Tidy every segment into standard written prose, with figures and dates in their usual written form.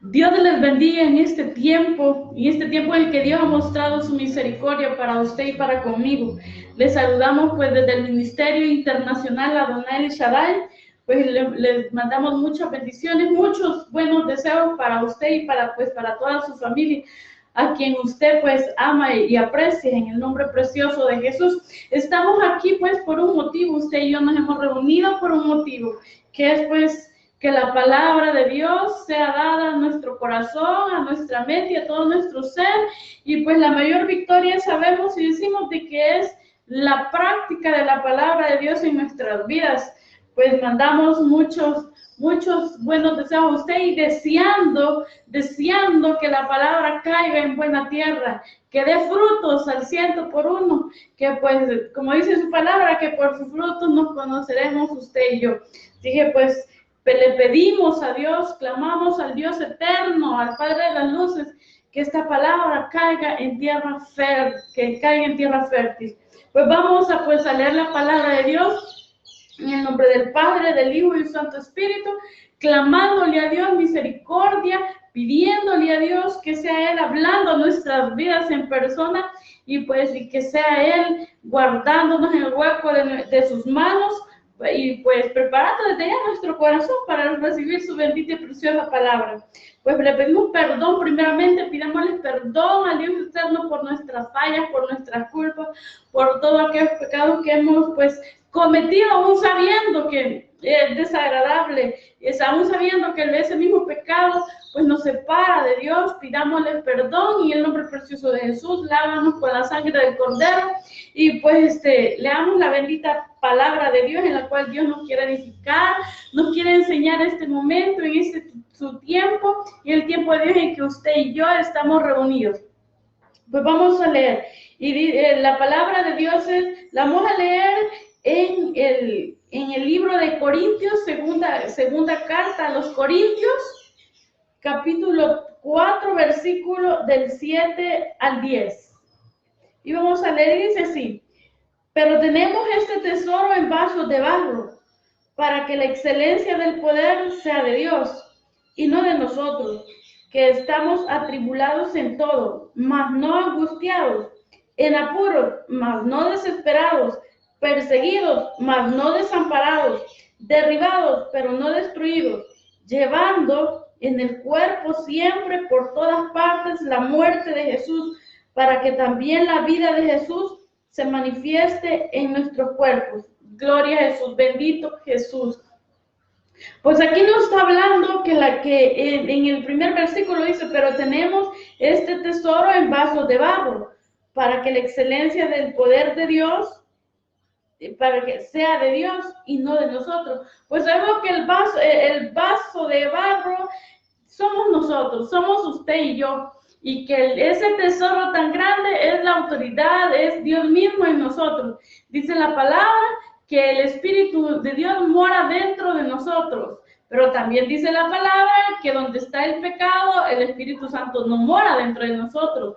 Dios les bendiga en este tiempo en el que Dios ha mostrado su misericordia para usted y para conmigo. Les saludamos pues desde el Ministerio Internacional Adonai Shaddai, pues les mandamos muchas bendiciones, muchos buenos deseos para usted y para toda su familia, a quien usted pues ama y aprecia en el nombre precioso de Jesús. Estamos aquí pues por un motivo, usted y yo nos hemos reunido por un motivo, que es pues que la palabra de Dios sea dada a nuestro corazón, a nuestra mente y a todo nuestro ser. Y pues la mayor victoria sabemos y decimos de que es la práctica de la palabra de Dios en nuestras vidas. Pues mandamos muchos buenos deseos a usted y deseando que la palabra caiga en buena tierra, que dé frutos al 100%, que pues, como dice su palabra, que por sus frutos nos conoceremos usted y yo. Dije, pues, le pedimos a Dios, clamamos al Dios eterno, al Padre de las luces, que esta palabra caiga en tierra fértil, Pues vamos a leer la palabra de Dios en el nombre del Padre, del Hijo y del Santo Espíritu, clamándole a Dios misericordia, pidiéndole a Dios que sea Él hablando nuestras vidas en persona y que sea Él guardándonos en el hueco de sus manos, y pues preparando desde ya nuestro corazón para recibir su bendita y preciosa palabra. Pues le pedimos perdón primeramente, pidámosle perdón al Dios eterno por nuestras fallas, por nuestras culpas, por todos aquellos pecados que hemos pues cometido, aún sabiendo que es desagradable, aún sabiendo que ese mismo pecado pues nos separa de Dios. Pidámosle perdón y en el nombre precioso de Jesús, lávanos con la sangre del Cordero y pues leamos la bendita palabra de Dios en la cual Dios nos quiere edificar, nos quiere enseñar este momento, en su tiempo y el tiempo de Dios en que usted y yo estamos reunidos. Pues vamos a leer y la palabra de Dios la vamos a leer en el libro de Corintios, segunda carta a los Corintios, capítulo 4, versículo del 7 al 10. Y vamos a leer y dice así: pero tenemos este tesoro en vasos de barro, para que la excelencia del poder sea de Dios y no de nosotros, que estamos atribulados en todo, mas no angustiados, en apuros, mas no desesperados, perseguidos, mas no desamparados, derribados, pero no destruidos, llevando en el cuerpo siempre por todas partes la muerte de Jesús, para que también la vida de Jesús se manifieste en nuestros cuerpos. Gloria a Jesús, bendito Jesús. Pues aquí nos está hablando que en el primer versículo dice, pero tenemos este tesoro en vasos de barro, para que la excelencia del poder de Dios, para que sea de Dios y no de nosotros. Pues sabemos que el vaso de barro somos nosotros, somos usted y yo. Y que ese tesoro tan grande es la autoridad, es Dios mismo en nosotros. Dice la palabra que el Espíritu de Dios mora dentro de nosotros, pero también dice la palabra que donde está el pecado, el Espíritu Santo no mora dentro de nosotros.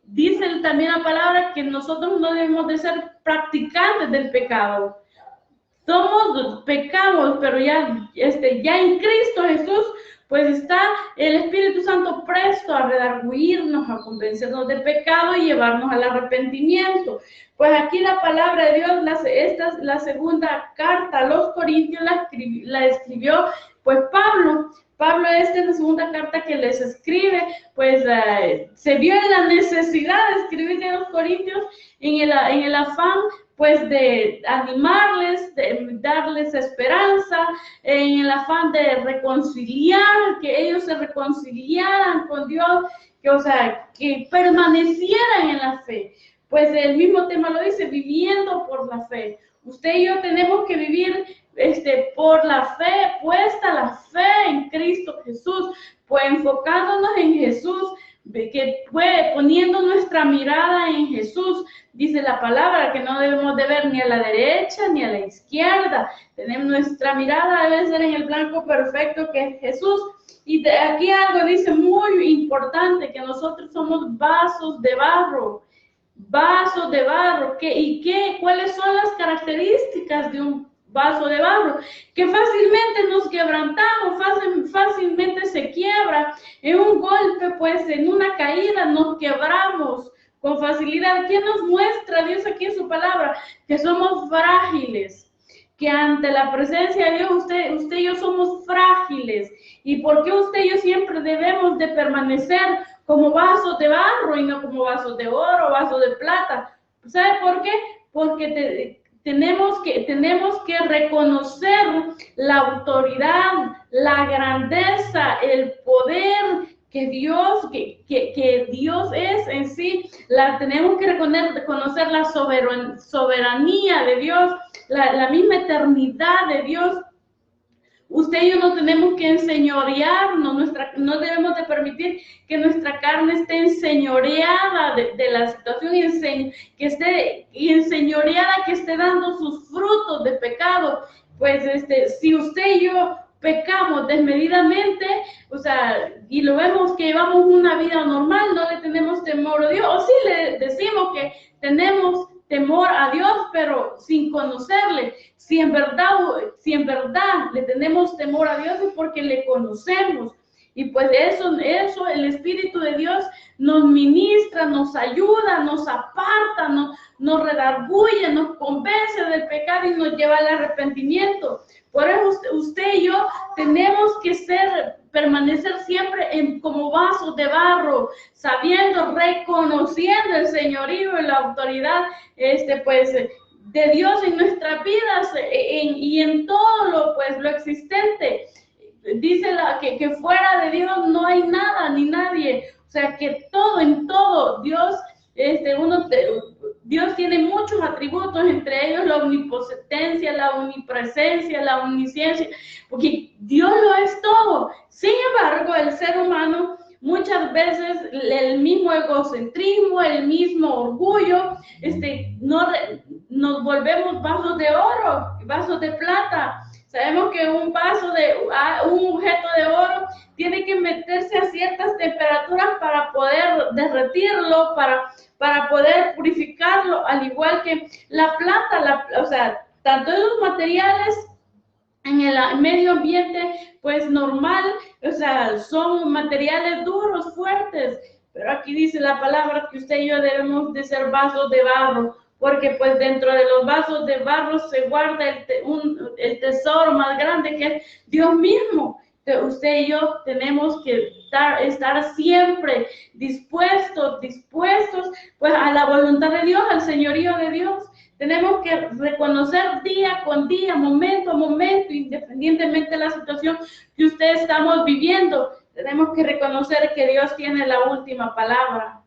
Dice también la palabra que nosotros no debemos de ser practicantes del pecado. Pecamos, pero ya en Cristo Jesús, pues está el Espíritu Santo presto a redarguirnos, a convencernos de pecado y llevarnos al arrepentimiento. Pues aquí la palabra de Dios, esta es la segunda carta a los Corintios, la escribió pues Pablo. Esta es la segunda carta que les escribe, pues se vio en la necesidad de escribirle a los Corintios en el afán pues de animarles, de darles esperanza, en el afán de reconciliar, que ellos se reconciliaran con Dios, que permanecieran en la fe. Pues el mismo tema lo dice, viviendo por la fe. Usted y yo tenemos que vivir por la fe, puesta la fe en Cristo Jesús, pues enfocándonos en Jesús, que fue poniendo nuestra mirada en Jesús. Dice la palabra que no debemos de ver ni a la derecha ni a la izquierda. Nuestra mirada debe ser en el blanco perfecto que es Jesús. Y aquí algo dice muy importante, que nosotros somos vasos de barro. Vasos de barro. ¿Cuáles son las características de un vaso de barro? Que fácilmente nos quebrantamos, fácilmente En un golpe, pues en una caída nos quebramos con facilidad. ¿Qué nos muestra Dios aquí en su palabra? Que somos frágiles, que ante la presencia de Dios usted y yo somos frágiles. ¿Y por qué usted y yo siempre debemos de permanecer como vasos de barro y no como vasos de oro, vasos de plata? ¿Sabe por qué? Porque tenemos que reconocer la autoridad, la grandeza, el poder que Dios es en sí. Tenemos que reconocer la soberanía de Dios, la misma eternidad de Dios. Usted y yo no tenemos que enseñorearnos, no debemos de permitir que nuestra carne esté enseñoreada de la situación, que esté enseñoreada, que esté dando sus frutos de pecado. Pues si usted y yo pecamos desmedidamente, o sea, y lo vemos que llevamos una vida normal, no le tenemos temor a Dios, o sí le decimos que tenemos temor a Dios, pero sin conocerle. Si en verdad le tenemos temor a Dios es porque le conocemos. Y pues eso el Espíritu de Dios nos ministra, nos ayuda, nos aparta, nos redarguye, nos convence del pecado y nos lleva al arrepentimiento. Por eso usted y yo tenemos que permanecer siempre como vasos de barro, sabiendo, reconociendo el señorío y la autoridad, pues, de Dios en nuestras vidas y en todo lo existente. Dice que fuera de Dios no hay nada ni nadie. O sea, que en todo, Dios tiene muchos atributos, entre ellos la omnipotencia, la omnipresencia, la omnisciencia, porque Dios lo es todo. Sin embargo, el ser humano muchas veces el mismo egocentrismo, el mismo orgullo, nos volvemos vasos de oro, vasos de plata. Sabemos que un objeto de oro tiene que meterse a ciertas temperaturas para poder derretirlo, para poder purificarlo, al igual que la plata, o sea, tanto los materiales en el medio ambiente, pues normal, o sea, son materiales duros, fuertes, pero aquí dice la palabra que usted y yo debemos de ser vasos de barro, porque pues dentro de los vasos de barro se guarda el tesoro más grande que es Dios mismo. Usted y yo tenemos que estar siempre dispuestos pues a la voluntad de Dios, al señorío de Dios. Tenemos que reconocer día con día, momento a momento, independientemente de la situación que estamos viviendo. Tenemos que reconocer que Dios tiene la última palabra.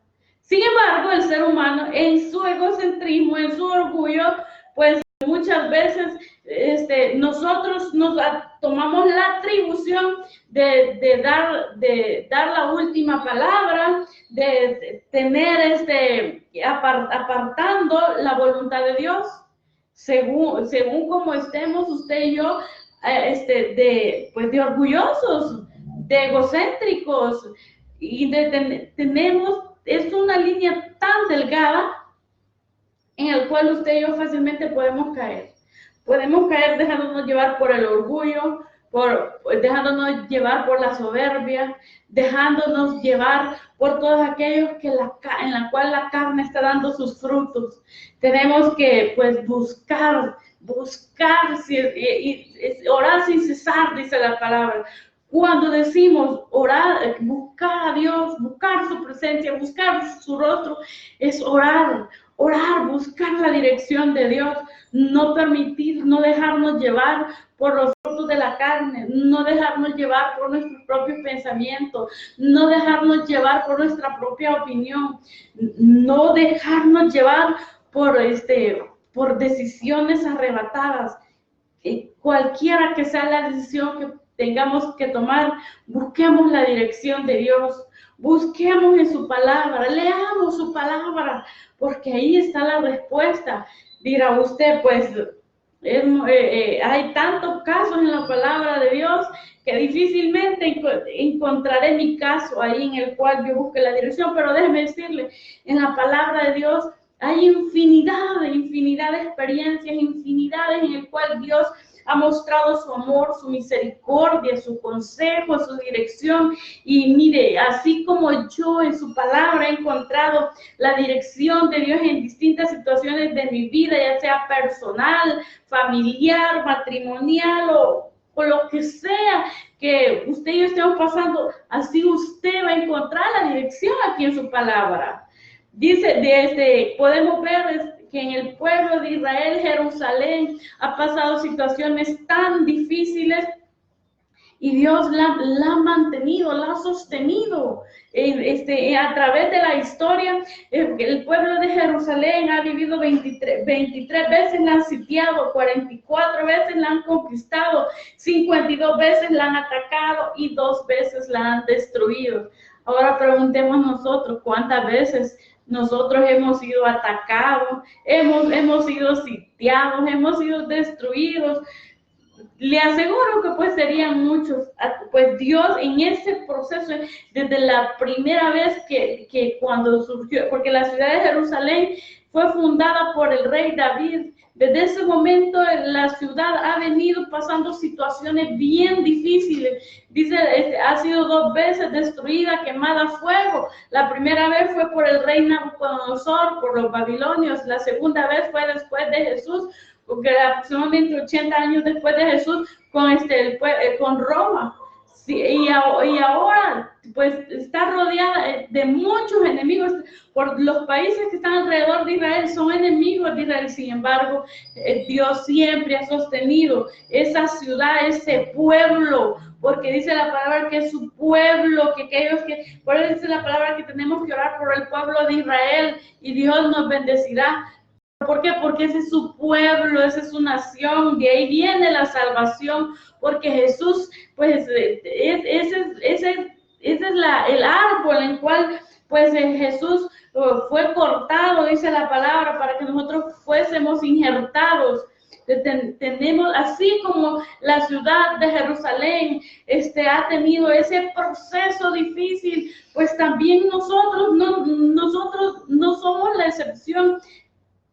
Sin embargo, el ser humano, en su egocentrismo, en su orgullo, pues muchas veces nosotros nos tomamos la atribución de dar la última palabra, de tener apartando la voluntad de Dios, según como estemos usted y yo, de orgullosos, de egocéntricos, y es una línea tan delgada en el cual usted y yo fácilmente podemos caer. Podemos caer dejándonos llevar por el orgullo, dejándonos llevar por la soberbia, dejándonos llevar por todos aquellos en la cual la carne está dando sus frutos. Tenemos que pues buscar, orar sin cesar, dice la palabra. Cuando decimos orar, buscar a Dios, buscar su presencia, buscar su rostro, es orar, buscar la dirección de Dios, no dejarnos llevar por los frutos de la carne, no dejarnos llevar por nuestros propios pensamientos, no dejarnos llevar por nuestra propia opinión, no dejarnos llevar por decisiones arrebatadas. Cualquiera que sea la decisión que tengamos que tomar, busquemos la dirección de Dios, busquemos en su palabra, leamos su palabra, porque ahí está la respuesta. Dirá usted, pues, hay tantos casos en la palabra de Dios que difícilmente encontraré mi caso ahí en el cual yo busque la dirección, pero déjeme decirle, en la palabra de Dios hay infinidad de experiencias, infinidades en el cual Dios ha mostrado su amor, su misericordia, su consejo, su dirección. Y mire, así como yo en su palabra he encontrado la dirección de Dios en distintas situaciones de mi vida, ya sea personal, familiar, matrimonial o lo que sea que usted y yo estemos pasando, así usted va a encontrar la dirección aquí en su palabra. Dice, podemos ver que en el pueblo de Israel, Jerusalén, ha pasado situaciones tan difíciles y Dios la ha mantenido, la ha sostenido. A través de la historia, el pueblo de Jerusalén ha vivido 23 veces, la han sitiado, 44 veces la han conquistado, 52 veces la han atacado y 2 veces la han destruido. Ahora preguntemos nosotros, ¿cuántas veces nosotros hemos sido atacados, hemos sido sitiados, hemos sido destruidos? Le aseguro que pues serían muchos. Pues Dios en ese proceso, desde la primera vez que cuando surgió, porque la ciudad de Jerusalén fue fundada por el rey David, desde ese momento la ciudad ha venido pasando situaciones bien difíciles. Dice, ha sido 2 veces destruida, quemada a fuego. La primera vez fue por el rey Nabucodonosor, por los babilonios. La segunda vez fue después de Jesús, porque aproximadamente 80 años después de Jesús, con Roma. Sí, y ahora pues está rodeada de muchos enemigos. Por los países que están alrededor de Israel son enemigos de Israel. Sin embargo, Dios siempre ha sostenido esa ciudad, ese pueblo, porque dice la palabra que es su pueblo, por eso dice la palabra que tenemos que orar por el pueblo de Israel y Dios nos bendecirá. ¿Por qué? Porque ese es su pueblo, esa es su nación, de ahí viene la salvación, porque Jesús, pues, ese es el árbol en cual, pues, Jesús fue cortado, dice la palabra, para que nosotros fuésemos injertados. Tenemos, así como la ciudad de Jerusalén ha tenido ese proceso difícil, pues también nosotros no somos la excepción.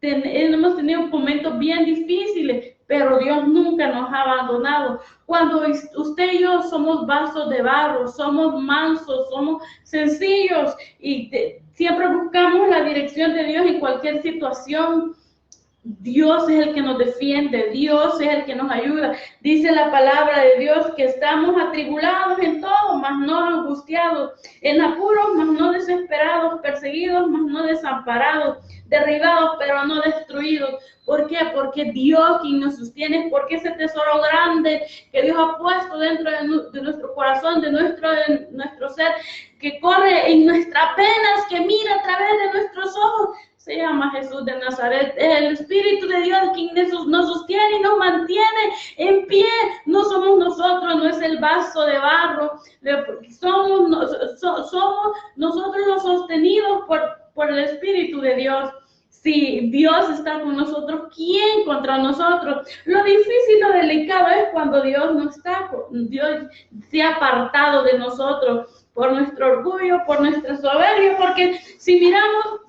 Hemos tenido momentos bien difíciles, pero Dios nunca nos ha abandonado. Cuando usted y yo somos vasos de barro, somos mansos, somos sencillos y siempre buscamos la dirección de Dios en cualquier situación, Dios es el que nos defiende, Dios es el que nos ayuda. Dice la palabra de Dios que estamos atribulados en todo, mas no angustiados, en apuros, mas no desesperados, perseguidos, mas no desamparados, derribados, pero no destruidos. ¿Por qué? Porque Dios quien nos sostiene, porque ese tesoro grande que Dios ha puesto dentro de nuestro corazón, de nuestro ser, que corre en nuestras venas, que mira a través de nuestros ojos, se llama Jesús de Nazaret. El Espíritu de Dios quien nos sostiene y nos mantiene en pie. No somos nosotros, no es el vaso de barro. Somos nosotros los sostenidos por el Espíritu de Dios. Si Dios está con nosotros, ¿quién contra nosotros? Lo difícil, lo delicado es cuando Dios no está. Dios se ha apartado de nosotros por nuestro orgullo, por nuestra soberbia, porque si miramos,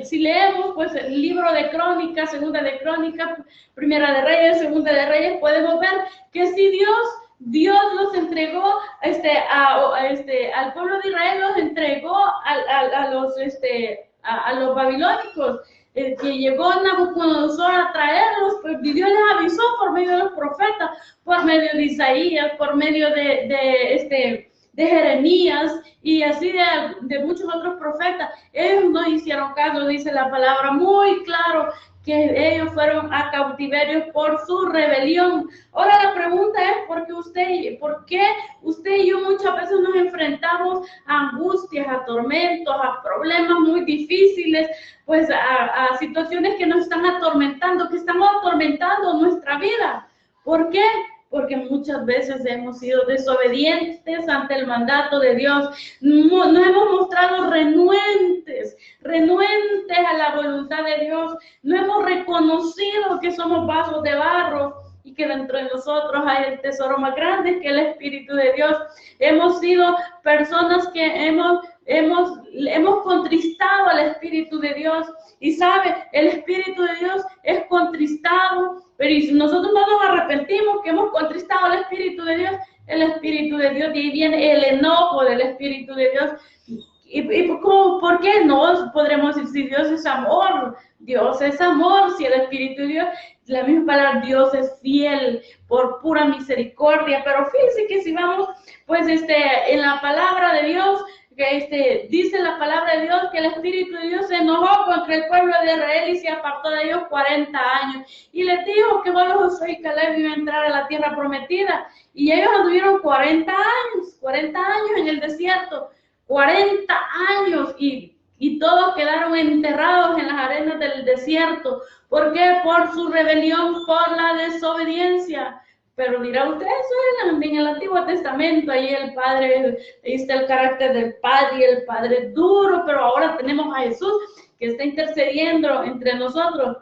si leemos pues el libro de Crónicas, Segunda de Crónicas, Primera de Reyes, Segunda de Reyes, podemos ver que si Dios los entregó al pueblo de Israel, los entregó a los babilónicos, que llegó Nabucodonosor a traerlos, pues Dios les avisó por medio de los profetas, por medio de Isaías, por medio de Jeremías y así de muchos otros profetas. Ellos no hicieron caso, dice la palabra muy claro, que ellos fueron a cautiverio por su rebelión. Ahora la pregunta es, ¿por qué usted y yo muchas veces nos enfrentamos a angustias, a tormentos, a problemas muy difíciles, pues a situaciones que nos están atormentando, que están atormentando nuestra vida? ¿Por qué? Porque muchas veces hemos sido desobedientes ante el mandato de Dios. Nos hemos mostrado renuentes a la voluntad de Dios. No hemos reconocido que somos vasos de barro. y que dentro de nosotros hay el tesoro más grande que el Espíritu de Dios. Hemos sido personas que hemos contristado al Espíritu de Dios, y sabe, el Espíritu de Dios es contristado, pero si nosotros no nos arrepentimos que hemos contristado al Espíritu de Dios, el Espíritu de Dios, y ahí viene el enojo del Espíritu de Dios. ¿Y por qué no podremos decir si Dios es amor? Dios es amor, si el Espíritu de Dios, la misma palabra, Dios es fiel por pura misericordia. Pero fíjense que si vamos, pues en la palabra de Dios, que dice la palabra de Dios que el Espíritu de Dios se enojó contra el pueblo de Israel y se apartó de ellos 40 años. Y les dijo que solo Josué y Caleb iban a entrar a la tierra prometida. Y ellos anduvieron 40 años en el desierto. 40 años y todos quedaron enterrados en las arenas del desierto. ¿Por qué? Por su rebelión, por la desobediencia. Pero dirá usted, eso era en el Antiguo Testamento, ahí el Padre, ahí está el carácter del Padre y el Padre duro, pero ahora tenemos a Jesús que está intercediendo entre nosotros.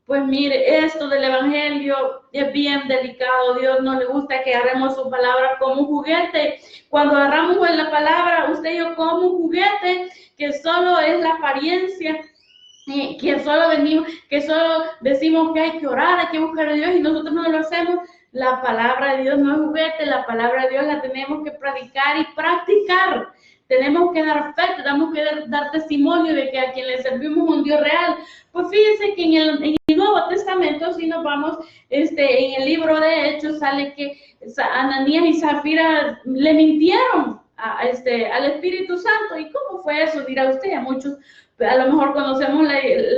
Pues mire, esto del Evangelio es bien delicado. Dios no le gusta que agarremos su palabra como un juguete. Cuando agarramos la palabra, usted y yo, como un juguete, que solo es la apariencia, que solo decimos que hay que orar, hay que buscar a Dios, y nosotros no lo hacemos. La palabra de Dios no es juguete, la palabra de Dios la tenemos que predicar y practicar. Tenemos que dar fe, tenemos que dar testimonio de que a quien le servimos un Dios real. Pues fíjense que en el Nuevo Testamento, si nos vamos, en el libro de Hechos sale que Ananías y Zafira le mintieron al Espíritu Santo. ¿Y cómo fue eso? Dirá usted. A muchos a lo mejor conocemos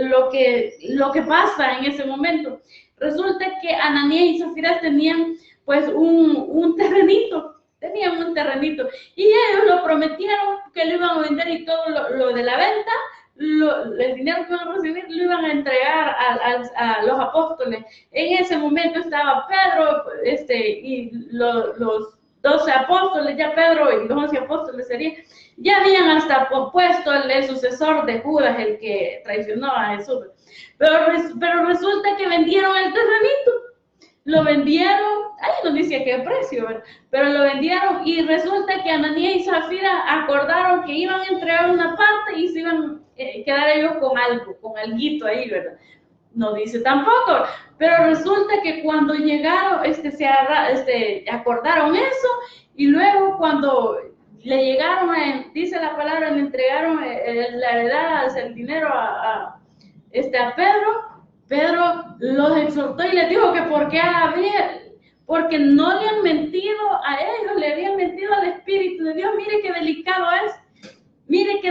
lo que pasa en ese momento. Resulta que Ananías y Zafira tenían pues un terrenito. Tenían un terrenito y ellos lo prometieron que lo iban a vender, y todo lo de la venta, el dinero que iban a recibir, lo iban a entregar a los apóstoles. En ese momento estaba Pedro y los 12 apóstoles, ya Pedro y los 11 apóstoles ya habían hasta puesto el sucesor de Judas, el que traicionó a Jesús. Pero resulta que vendieron el terrenito. Lo vendieron, ahí no dice a qué precio, ¿verdad? Pero lo vendieron, y resulta que Ananías y Zafira acordaron que iban a entregar una parte y se iban a quedar ellos con alguito ahí, ¿verdad? No dice tampoco, pero resulta que cuando llegaron, acordaron eso, y luego cuando le llegaron, dice la palabra, le entregaron la heredad, el dinero a Pedro los exhortó y les dijo que porque no le han mentido a ellos, le habían mentido al Espíritu de Dios. Mire qué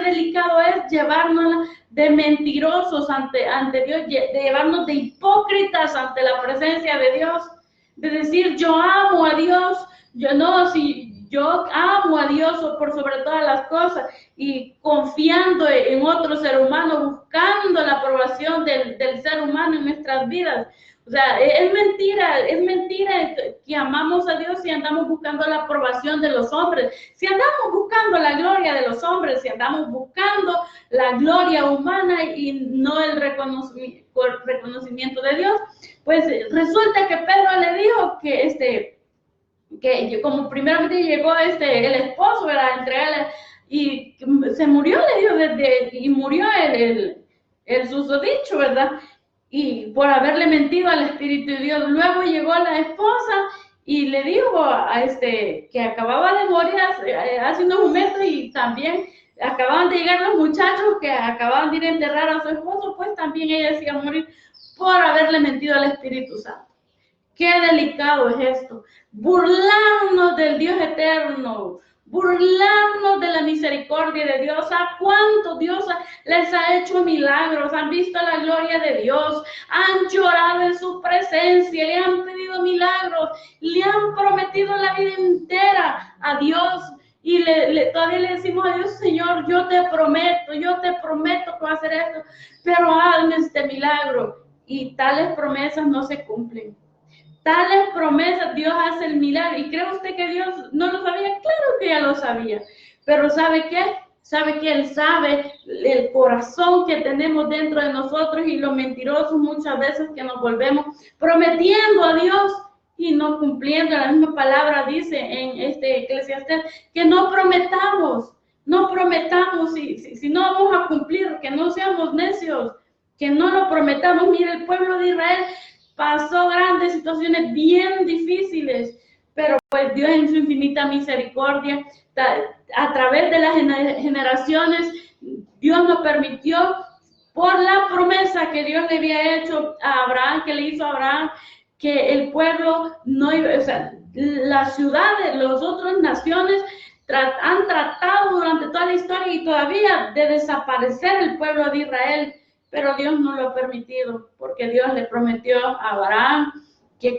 delicado es llevarnos de mentirosos ante Dios, de llevarnos de hipócritas ante la presencia de Dios, de decir yo amo a Dios, yo amo a Dios por sobre todas las cosas, y confiando en otro ser humano, buscando la aprobación del ser humano en nuestras vidas. O sea, es mentira que amamos a Dios si andamos buscando la aprobación de los hombres, si andamos buscando la gloria de los hombres, si andamos buscando la gloria humana y no el reconocimiento de Dios. Pues resulta que Pedro le dijo que como primeramente llegó el esposo, ¿verdad? A entregarle, y se murió, le dijo, y murió el susodicho, ¿verdad? Y por haberle mentido al Espíritu de Dios. Luego llegó la esposa y le dijo que acababa de morir hace unos momentos, y también acababan de llegar los muchachos que acababan de ir a enterrar a su esposo, pues también ella se iba a morir por haberle mentido al Espíritu Santo. Qué delicado es esto. Burlarnos del Dios eterno, burlarnos de la misericordia de Dios. ¿A cuánto Dios les ha hecho milagros? Han visto la gloria de Dios, han llorado en su presencia, le han pedido milagros, le han prometido la vida entera a Dios, y todavía le decimos a Dios: Señor, yo te prometo que voy a hacer esto, pero hazme este milagro. Y tales promesas no se cumplen. Tales promesas, Dios hace el milagro. ¿Y cree usted que Dios no lo sabía? Claro que ya lo sabía. Pero ¿sabe qué? ¿Sabe que Él sabe el corazón que tenemos dentro de nosotros y los mentirosos muchas veces que nos volvemos prometiendo a Dios y no cumpliendo. La misma palabra dice en Eclesiastés que no prometamos, si no vamos a cumplir, que no seamos necios, que no lo prometamos. Mire, el pueblo de Israel pasó grandes situaciones bien difíciles, pero pues Dios en su infinita misericordia, a través de las generaciones, Dios nos permitió, por la promesa que Dios le había hecho a Abraham, que le hizo a Abraham, que el pueblo no iba, o sea, las ciudades, las otras naciones han tratado durante toda la historia y todavía de desaparecer el pueblo de Israel, pero Dios no lo ha permitido, porque Dios le prometió a Abraham que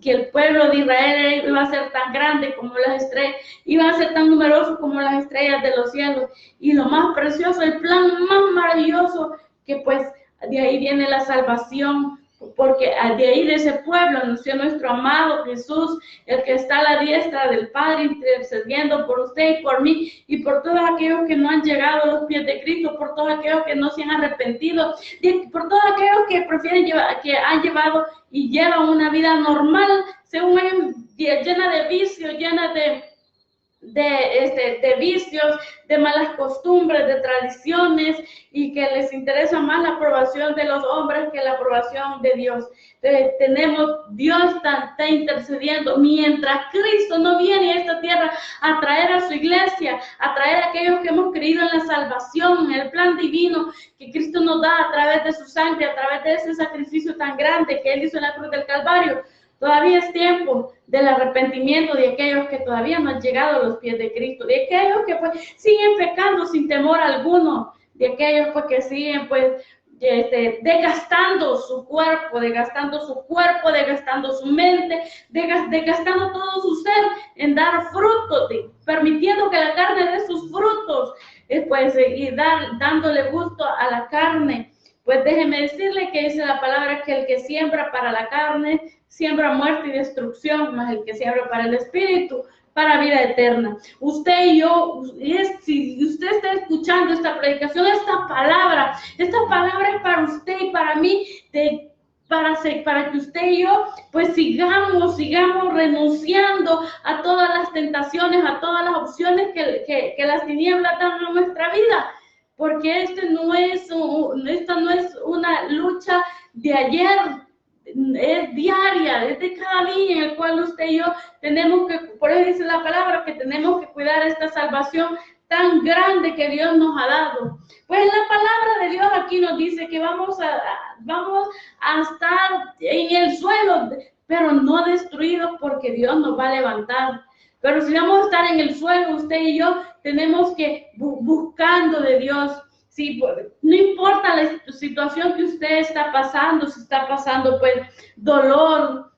el pueblo de Israel iba a ser tan grande como las estrellas, iba a ser tan numeroso como las estrellas de los cielos. Y lo más precioso, el plan más maravilloso, que pues de ahí viene la salvación, porque de ahí de ese pueblo nació nuestro amado Jesús, el que está a la diestra del Padre, intercediendo por usted y por mí y por todos aquellos que no han llegado a los pies de Cristo, por todos aquellos que no se han arrepentido, por todos aquellos que prefieren que han llevado y llevan una vida normal, según ellos, llena de vicios, llena de vicios, de malas costumbres, de tradiciones, y que les interesa más la aprobación de los hombres que la aprobación de Dios. Dios está intercediendo mientras Cristo no viene a esta tierra a traer a su iglesia, a traer a aquellos que hemos creído en la salvación, en el plan divino que Cristo nos da a través de su sangre, a través de ese sacrificio tan grande que Él hizo en la cruz del Calvario. Todavía es tiempo del arrepentimiento de aquellos que todavía no han llegado a los pies de Cristo, de aquellos que pues siguen pecando sin temor alguno, de aquellos pues que siguen pues desgastando su cuerpo, desgastando su mente, desgastando todo su ser en dar frutos, permitiendo que la carne dé sus frutos, y dándole gusto a la carne. Pues déjeme decirle que dice la palabra que el que siembra para la carne, siembra muerte y destrucción, más el que siembra para el espíritu, para vida eterna. Usted y yo, si usted está escuchando esta predicación, esta palabra es para usted y para mí, para que usted y yo pues sigamos renunciando a todas las tentaciones, a todas las opciones que las tinieblas dan a nuestra vida. Porque esta no es una lucha de ayer, es diaria, es de cada día en el cual usted y yo tenemos que, por eso dice la palabra, que tenemos que cuidar esta salvación tan grande que Dios nos ha dado. Pues la palabra de Dios aquí nos dice que vamos a estar en el suelo, pero no destruidos, porque Dios nos va a levantar. Pero si vamos a estar en el suelo, usted y yo tenemos que buscando de Dios. Sí, no importa la situación que usted está pasando, si está pasando pues dolor,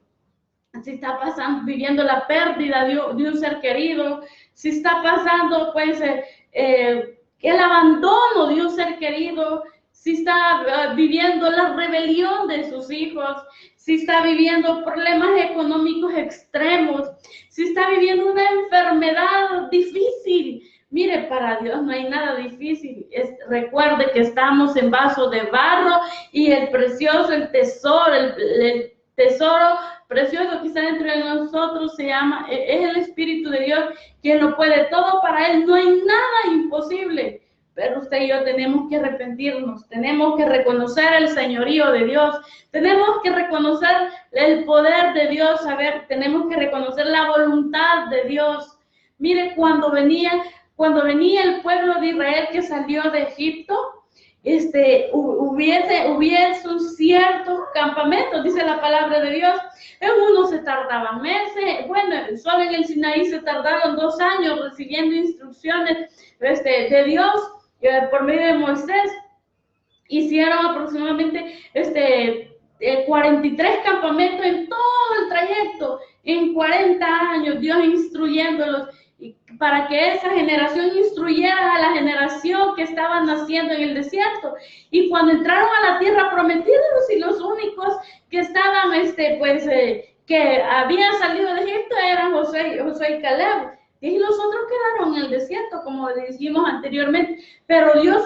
si está viviendo la pérdida de un ser querido, si está pasando pues el abandono de un ser querido, si está viviendo la rebelión de sus hijos, si está viviendo problemas económicos extremos, si está viviendo una enfermedad difícil. Mire, para Dios no hay nada difícil. Recuerde que estamos en vasos de barro y el tesoro precioso que está dentro de nosotros es el Espíritu de Dios, quien lo puede todo. Para Él no hay nada imposible. Pero usted y yo tenemos que arrepentirnos, tenemos que reconocer el señorío de Dios, tenemos que reconocer el poder de Dios, tenemos que reconocer la voluntad de Dios. Mire, cuando venía el pueblo de Israel que salió de Egipto, hubiese un cierto campamento, dice la palabra de Dios. En uno se tardaban meses, bueno, solo en el Sinaí se tardaron 2 años recibiendo instrucciones de Dios por medio de Moisés. Hicieron aproximadamente 43 campamentos en todo el trayecto, en 40 años, Dios instruyéndolos, para que esa generación instruyera a la generación que estaba naciendo en el desierto. Y cuando entraron a la tierra prometida, los únicos que estaban, que habían salido de Egipto eran Josué y Caleb. Y los otros quedaron en el desierto, como dijimos anteriormente. Pero Dios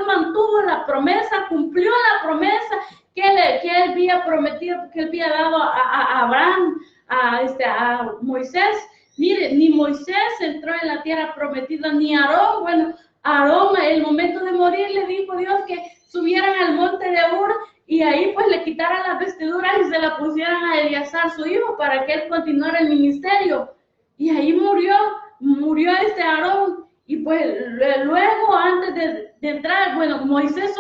mantuvo la promesa, cumplió la promesa que él había prometido, que él había dado a Abraham, a Moisés. Mire, ni Moisés entró en la tierra prometida, ni Aarón. Bueno, Aarón, en el momento de morir, le dijo Dios que subieran al monte de Ur y ahí pues le quitaran las vestiduras y se la pusieran a Eleazar, su hijo, para que él continuara el ministerio. Y ahí murió Aarón. Y pues luego, antes de entrar, bueno, Moisés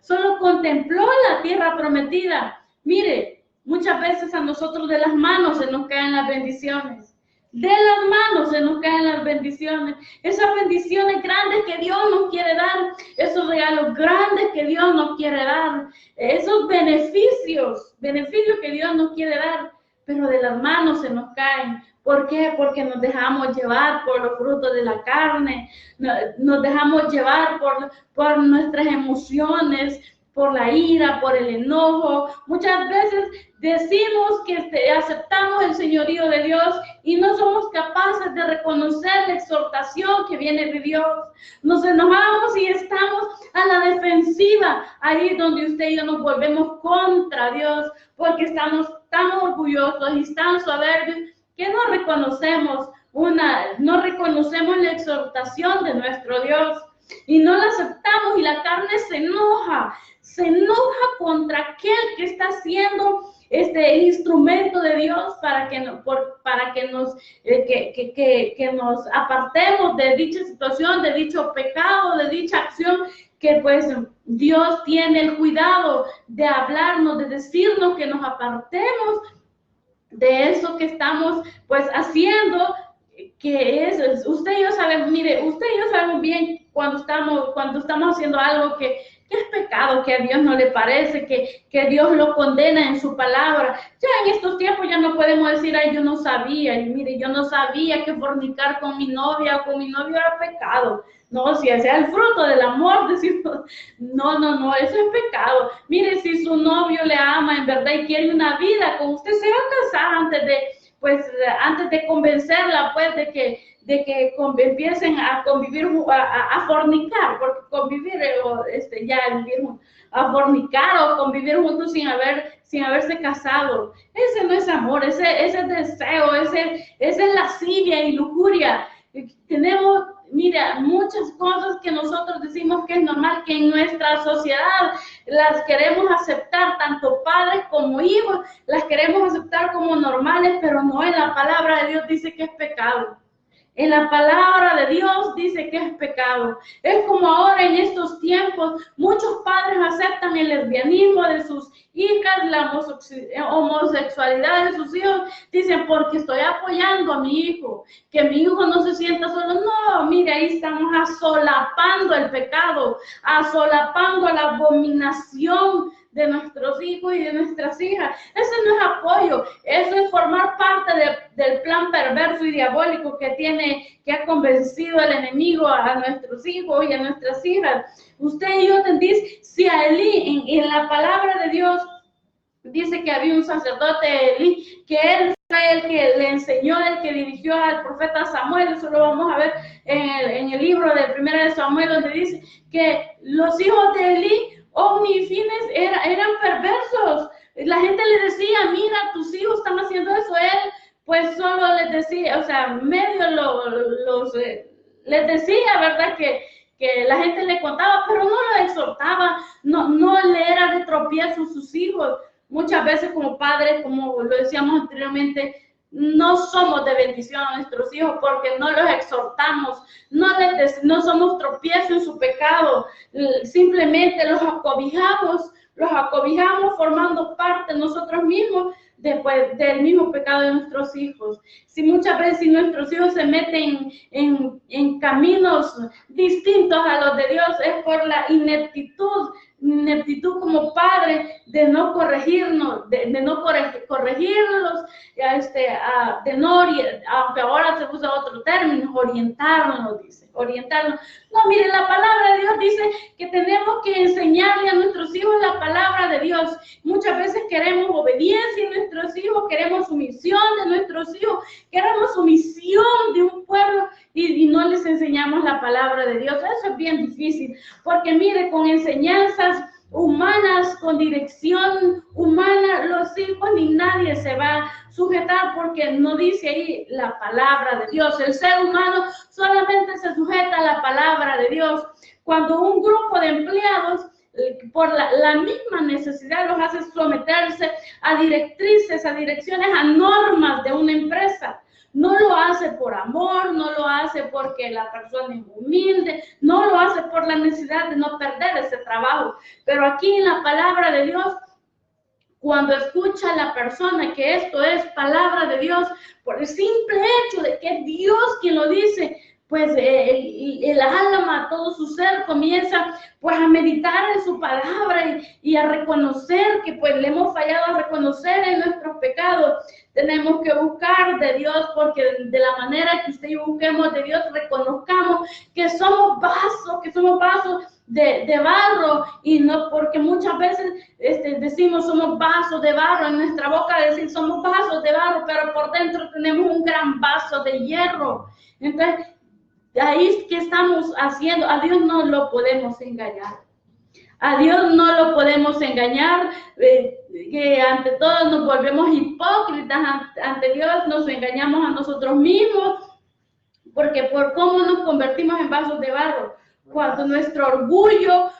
solo contempló la tierra prometida. Mire, muchas veces a nosotros de las manos se nos caen las bendiciones. De las manos se nos caen las bendiciones. Esas bendiciones grandes que Dios nos quiere dar. Esos regalos grandes que Dios nos quiere dar. Esos beneficios que Dios nos quiere dar. Pero de las manos se nos caen. ¿Por qué? Porque nos dejamos llevar por los frutos de la carne, nos dejamos llevar por nuestras emociones, por la ira, por el enojo. Muchas veces decimos que aceptamos el señorío de Dios y no somos capaces de reconocer la exhortación que viene de Dios. Nos enojamos y estamos a la defensiva, ahí donde usted y yo nos volvemos contra Dios, porque estamos tan orgullosos y tan soberbios que no reconocemos la exhortación de nuestro Dios y no la aceptamos, y la carne se enoja contra aquel que está siendo el instrumento de Dios para que nos apartemos de dicha situación, de dicho pecado, de dicha acción, que pues Dios tiene el cuidado de hablarnos, de decirnos que nos apartemos de eso que estamos pues haciendo, que es, usted y yo sabemos bien cuando estamos haciendo algo que es pecado, que a Dios no le parece, que Dios lo condena en su palabra. Ya en estos tiempos ya no podemos decir, ay, yo no sabía, y mire, yo no sabía que fornicar con mi novia o con mi novio era pecado. No, si ese es el fruto del amor, decimos, no, eso es pecado. Mire, si su novio le ama en verdad y quiere una vida con usted, se va a casar antes de convencerla, pues, de que empiecen a convivir, a fornicar, porque convivir, a fornicar o convivir juntos sin haberse casado. Ese no es amor, ese es deseo, esa es lascivia y lujuria. Tenemos, mira, muchas cosas que nosotros decimos que es normal, que en nuestra sociedad las queremos aceptar, tanto padres como hijos, las queremos aceptar como normales, pero no, en la palabra de Dios dice que es pecado. En la palabra de Dios dice que es pecado. Es como ahora en estos tiempos, muchos padres aceptan el lesbianismo de sus hijas, la homosexualidad de sus hijos. Dicen, porque estoy apoyando a mi hijo, que mi hijo no se sienta solo. No, mire, ahí estamos asolapando el pecado, asolapando la abominación de nuestros hijos y de nuestras hijas. Eso no es apoyo, eso es formar parte del plan perverso y diabólico que ha convencido el enemigo a nuestros hijos y a nuestras hijas. Usted y yo entendís, si a Elí, en la palabra de Dios, dice que había un sacerdote Elí, que él fue el que le enseñó, el que dirigió al profeta Samuel. Eso lo vamos a ver en el libro de Primera de Samuel, donde dice que los hijos de Elí, omnifines, eran perversos. La gente le decía, mira, tus hijos están haciendo eso. Él pues solo les decía, o sea, les decía, ¿verdad? Que la gente le contaba, pero no lo exhortaba, no le era de tropiezo a sus hijos. Muchas veces como padres, como lo decíamos anteriormente, no somos de bendición a nuestros hijos porque no los exhortamos, no somos tropiezo en su pecado, simplemente los acobijamos formando parte nosotros mismos después del mismo pecado de nuestros hijos. Si muchas veces nuestros hijos se meten en caminos distintos a los de Dios, es por la ineptitud como padre de no corregirnos, de no corregirlos, aunque ahora se usa otro término, orientarnos. No, mire, la palabra de Dios dice que tenemos que enseñarle a nuestros hijos la palabra de Dios. Muchas veces queremos obediencia de nuestros hijos, queremos sumisión de nuestros hijos, queremos sumisión de un pueblo y no les enseñamos la palabra de Dios. Eso es bien difícil, porque mire, con enseñanzas humanas, con dirección humana, los hijos ni nadie se va a sujetar, porque no dice ahí la palabra de Dios. El ser humano solamente se sujeta a la palabra de Dios. Cuando un grupo de empleados, por la misma necesidad, los hace someterse a directrices, a direcciones, a normas de una empresa. No lo hace por amor, no lo hace porque la persona es humilde, no lo hace por la necesidad de no perder ese trabajo. Pero aquí en la palabra de Dios, cuando escucha a la persona que esto es palabra de Dios, por el simple hecho de que es Dios quien lo dice, pues el alma, todo su ser comienza pues a meditar en su palabra y a reconocer que pues le hemos fallado, a reconocer en nuestros pecados. Tenemos que buscar de Dios, porque de la manera que usted y yo busquemos de Dios, reconozcamos que somos vasos de barro, y no, porque muchas veces decimos somos vasos de barro, en nuestra boca decir somos vasos de barro, pero por dentro tenemos un gran vaso de hierro. Entonces, ahí que estamos haciendo, a Dios no lo podemos engañar. A Dios no lo podemos engañar, que ante todo nos volvemos hipócritas ante Dios, nos engañamos a nosotros mismos, porque por cómo nos convertimos en vasos de barro, cuando nuestro orgullo,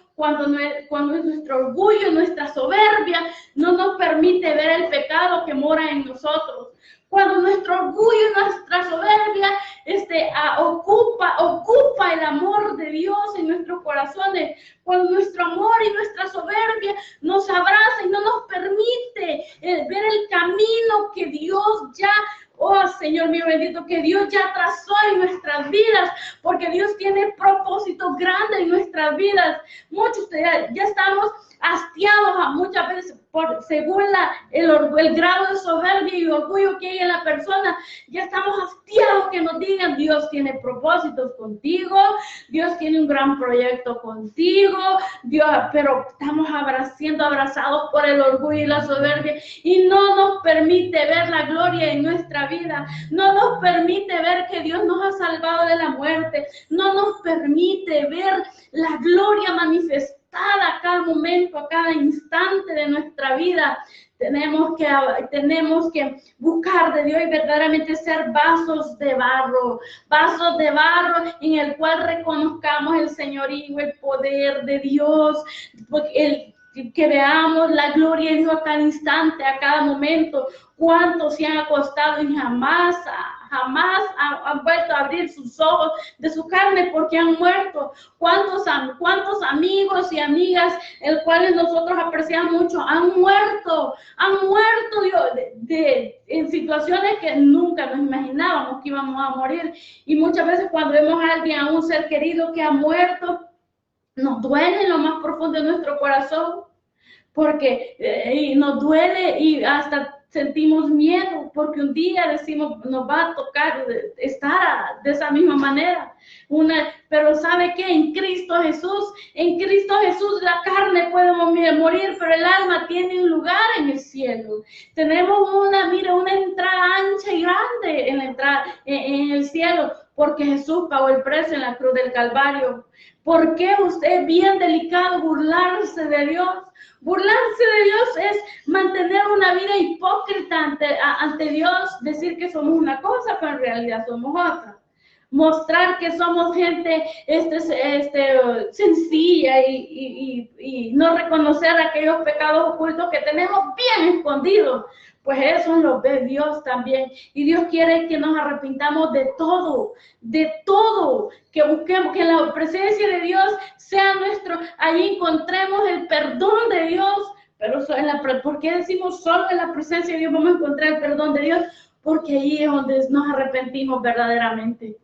nuestra soberbia no nos permite ver el pecado que mora en nosotros. Cuando nuestro orgullo y nuestra soberbia ocupa el amor de Dios en nuestros corazones, cuando nuestro amor y nuestra soberbia nos abraza y no nos permite ver el camino que Dios ya, oh Señor mío bendito, que Dios ya trazó en nuestras vidas, porque Dios tiene propósitos grandes en nuestras vidas. Muchos ya estamos hastiados muchas veces según el grado de soberbia y orgullo que hay en la persona. Ya estamos hastiados que nos digan Dios tiene propósitos contigo, Dios tiene un gran proyecto contigo, pero estamos siendo abrazados por el orgullo y la soberbia, y no nos permite ver la gloria en nuestra vida, no nos permite ver que Dios nos ha salvado de la muerte, no nos permite ver la gloria manifestada a cada momento, a cada instante de nuestra vida. Tenemos que buscar de Dios y verdaderamente ser vasos de barro en el cual reconozcamos el señorío, el poder de Dios, que veamos la gloria de Dios a cada instante, a cada momento. ¿Cuántos se han acostado y jamás han vuelto a abrir sus ojos de su carne porque han muerto? ¿Cuántos amigos y amigas, el cuales nosotros apreciamos mucho, han muerto en situaciones que nunca nos imaginábamos que íbamos a morir? Y muchas veces cuando vemos a alguien, a un ser querido que ha muerto, nos duele en lo más profundo de nuestro corazón, porque nos duele y hasta sentimos miedo, porque un día decimos, nos va a tocar estar de esa misma manera. Pero ¿sabe qué? En Cristo Jesús la carne puede morir, pero el alma tiene un lugar en el cielo. Tenemos una entrada ancha y grande en el cielo, porque Jesús pagó el precio en la cruz del Calvario. ¿Por qué usted es bien delicado burlarse de Dios? Burlarse de Dios es mantener una vida hipócrita ante Dios, decir que somos una cosa, pero en realidad somos otra. Mostrar que somos gente sencilla y no reconocer aquellos pecados ocultos que tenemos bien escondidos. Pues eso lo ve Dios también. Y Dios quiere que nos arrepintamos de todo, que busquemos que la presencia de Dios sea allí encontremos el perdón de Dios. Pero ¿por qué decimos solo en la presencia de Dios vamos a encontrar el perdón de Dios? Porque ahí es donde nos arrepentimos verdaderamente.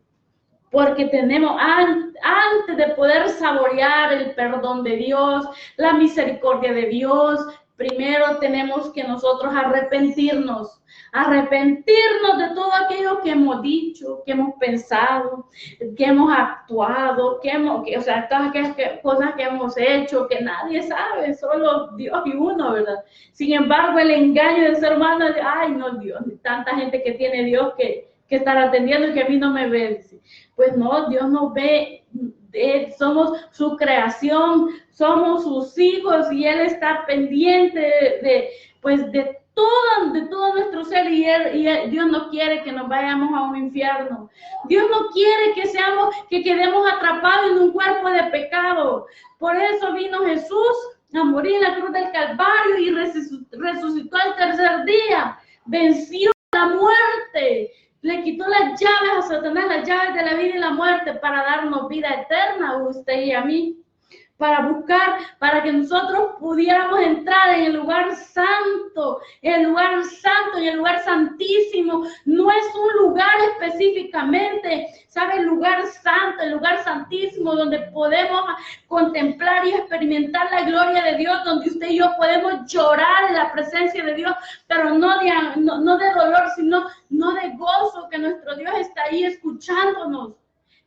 Porque antes de poder saborear el perdón de Dios, la misericordia de Dios, primero tenemos que nosotros arrepentirnos de todo aquello que hemos dicho, que hemos pensado, que hemos actuado, todas aquellas cosas que hemos hecho, que nadie sabe, solo Dios y uno, ¿verdad? Sin embargo, el engaño del ser humano es, ay, no, Dios, tanta gente que tiene Dios que estar atendiendo y que a mí no me ve. Pues no, Dios nos ve somos su creación, somos sus hijos y Él está pendiente de todo nuestro ser y Dios no quiere que nos vayamos a un infierno. Dios no quiere que quedemos atrapados en un cuerpo de pecado. Por eso vino Jesús a morir en la cruz del Calvario y resucitó al tercer día. Venció la muerte. Le quitó las llaves a Satanás, las llaves de la vida y la muerte para darnos vida eterna a usted y a mí. Para que nosotros pudiéramos entrar en el lugar santo, en el lugar santísimo. No es un lugar específicamente, ¿sabe? El lugar santo, el lugar santísimo, donde podemos contemplar y experimentar la gloria de Dios, donde usted y yo podemos llorar en la presencia de Dios, pero no de dolor, sino no de gozo, que nuestro Dios está ahí escuchándonos.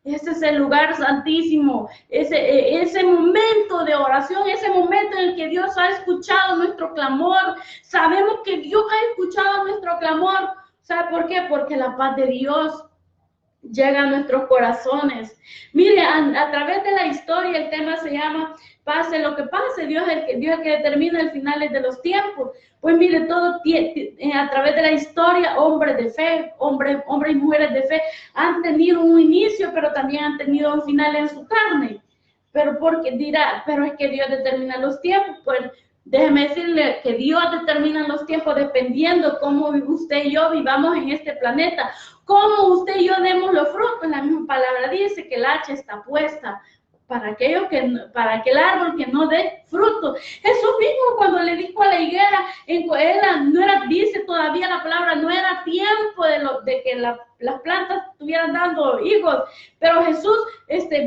Ese es el lugar santísimo, ese momento de oración, ese momento en el que Dios ha escuchado nuestro clamor. Sabemos que Dios ha escuchado nuestro clamor. ¿Sabe por qué? Porque la paz de Dios llega a nuestros corazones. Mire, a través de la historia, el tema se llama pase lo que pase, Dios es el que determina el final de los tiempos. Pues mire, todo a través de la historia, hombres de fe, hombres y mujeres de fe han tenido un inicio, pero también han tenido un final en su carne. Pero porque dirá, pero es que Dios determina los tiempos. Pues déjeme decirle que Dios determina los tiempos dependiendo cómo usted y yo vivamos en este planeta, cómo usted y yo demos los frutos. La misma palabra dice que el hacha está puesta para aquel árbol que no dé fruto. Eso mismo cuando le dijo a la higuera, dice todavía la palabra, no era tiempo de que las plantas estuvieran dando higos, pero Jesús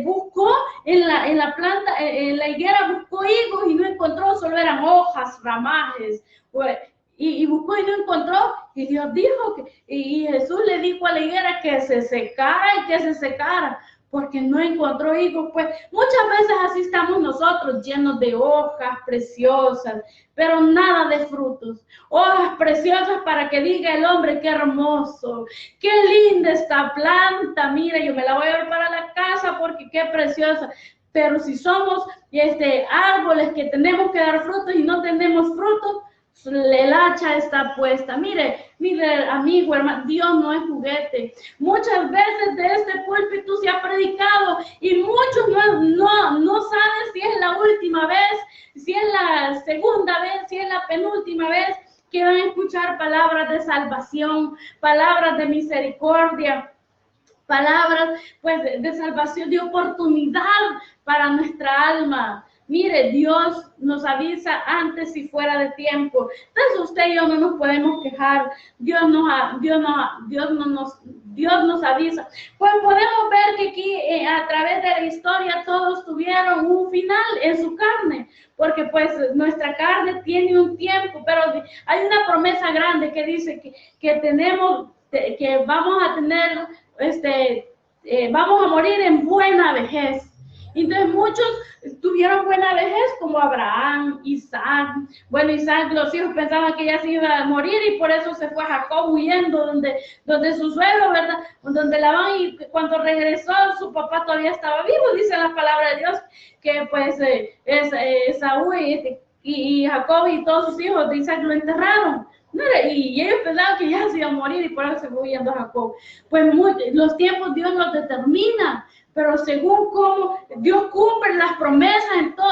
buscó en la planta, en la higuera buscó higos y no encontró, solo eran hojas, ramajes, pues, y buscó y no encontró, y Dios dijo y Jesús le dijo a la higuera que se secara y que se secara, porque no encontró higos. Pues muchas veces así estamos nosotros, llenos de hojas preciosas, pero nada de frutos. Hojas preciosas para que diga el hombre, qué hermoso, qué linda esta planta, mira, yo me la voy a llevar para la casa porque qué preciosa. Pero si somos árboles que tenemos que dar frutos y no tenemos frutos, el hacha está puesta. Mire, amigo, hermano, Dios no es juguete. Muchas veces de este púlpito se ha predicado y muchos no saben si es la última vez, si es la segunda vez, si es la penúltima vez que van a escuchar palabras de salvación, palabras de misericordia, palabras pues de salvación, de oportunidad para nuestra alma. Mire, Dios nos avisa antes y fuera de tiempo. Entonces usted y yo no nos podemos quejar. Dios nos avisa. Pues podemos ver que aquí a través de la historia todos tuvieron un final en su carne, porque pues nuestra carne tiene un tiempo, pero hay una promesa grande que dice que vamos a tener, vamos a morir en buena vejez. Entonces muchos tuvieron buena vejez, como Abraham, Isaac. Bueno, Isaac, los hijos pensaban que ya se iba a morir y por eso se fue a Jacob huyendo donde su suegro, ¿verdad? Donde Labán, y cuando regresó su papá todavía estaba vivo, dice la palabra de Dios, que pues Esaú y Jacob y todos sus hijos de Isaac lo enterraron. Y ellos pensaban que ya se iba a morir y por eso se fue huyendo a Jacob. Pues los tiempos Dios los determina, pero según cómo Dios cumple las promesas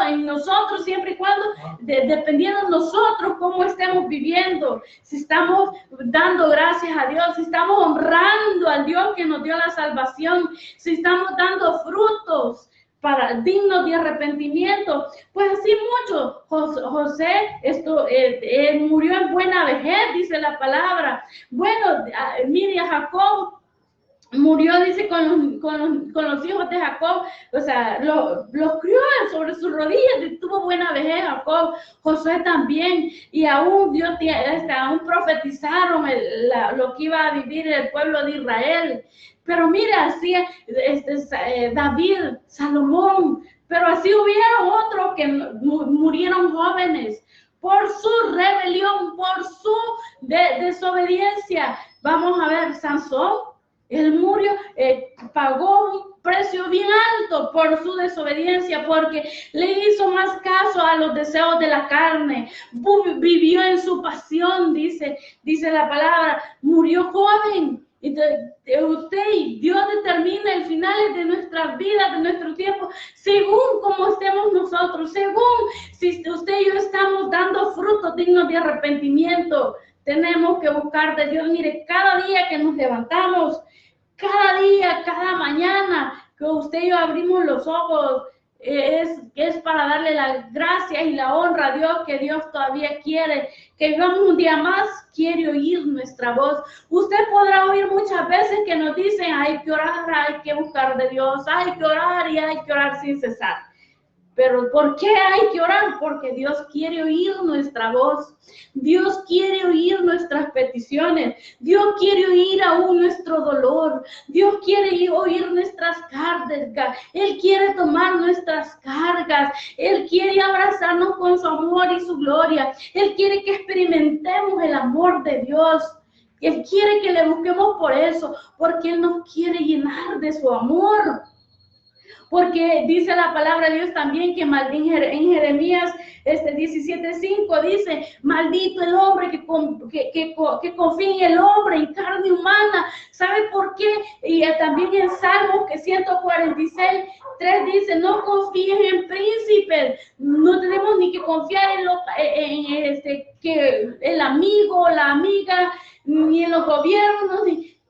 en nosotros, siempre y cuando, dependiendo de nosotros, cómo estemos viviendo, si estamos dando gracias a Dios, si estamos honrando al Dios que nos dio la salvación, si estamos dando frutos dignos de arrepentimiento. Pues así mucho. José murió en buena vejez, dice la palabra. Bueno, mire, Jacob murió, dice, con los hijos de Jacob, o sea, los crió sobre sus rodillas y tuvo buena vejez Jacob. José también, y aún aún profetizaron lo que iba a vivir el pueblo de Israel. Pero mira, así David, Salomón, pero así hubieron otros que murieron jóvenes por su rebelión, por su desobediencia. Vamos a ver, Sansón Él murió, pagó un precio bien alto por su desobediencia, porque le hizo más caso a los deseos de la carne, vivió en su pasión, dice la palabra, murió joven. Usted y Dios determina el final de nuestras vidas, de nuestro tiempo, según como estemos nosotros, según si usted y yo estamos dando frutos dignos de arrepentimiento. Tenemos que buscar de Dios. Mire, cada día que nos levantamos, cada día, cada mañana que usted y yo abrimos los ojos, es para darle las gracias y la honra a Dios, que Dios todavía quiere que vivamos un día más, quiere oír nuestra voz. Usted podrá oír muchas veces que nos dicen, hay que orar, hay que buscar de Dios, hay que orar y hay que orar sin cesar. Pero ¿por qué hay que orar? Porque Dios quiere oír nuestra voz. Dios quiere oír nuestras peticiones. Dios quiere oír aún nuestro dolor. Dios quiere oír nuestras cargas. Él quiere tomar nuestras cargas. Él quiere abrazarnos con su amor y su gloria. Él quiere que experimentemos el amor de Dios. Él quiere que le busquemos por eso, porque Él nos quiere llenar de su amor. Porque dice la palabra de Dios también que en Jeremías 17:5 dice, maldito el hombre que confía en el hombre, en carne humana. ¿Sabe por qué? Y también en Salmos 146:3 dice, no confíen en príncipes. No tenemos ni que confiar en el amigo o la amiga, ni en los gobiernos,